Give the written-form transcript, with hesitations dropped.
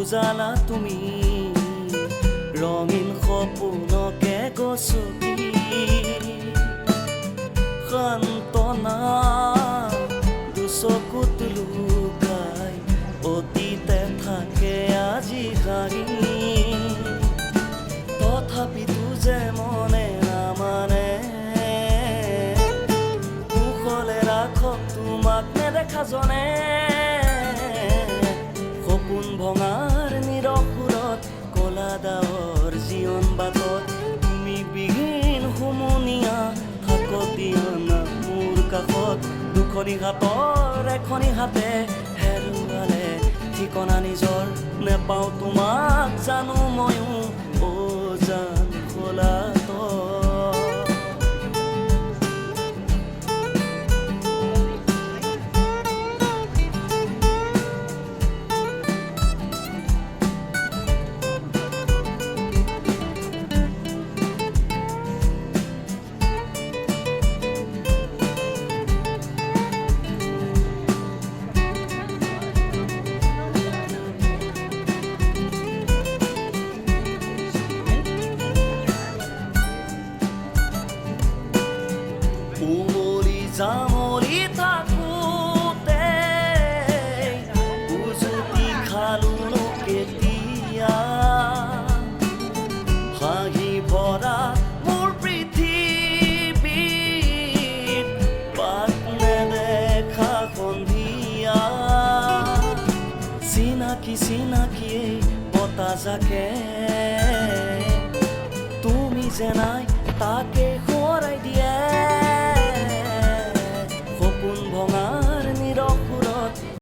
বুজালা তুমি ৰঙীন সপোনকে গছকি সান্তনা দুচকুত লুকাই অতীতে থাকে আজি হাৰি তথাপিতো যে মনে নামানে কুশলে ৰাখক তোমাক নেদেখা জনে সপোন ভঙাৰ নিৰসুৰত কলা ডাৱৰ জীৱন বাটত তুমি বিহীন হুমুনিয়া থাকতিয়া না মোৰ কাষত দুখনি হাতৰ এখনি হাতে হেৰুৱালে ঠিকনা নিজৰ নেপাওঁ তোমাক জানো ময়ো অজান খোলাত উমলি জামলি থাকোঁতে উজুতি খালো কেতিয়া হাঁহি ভৰা মোৰ পৃথিৱীত বাট নেদেখা সন্ধিয়া চিনাকি চিনাকিয়ে বতাহ জাকে তুমি যে নাই তাকে সোঁৱৰাই দিয়ে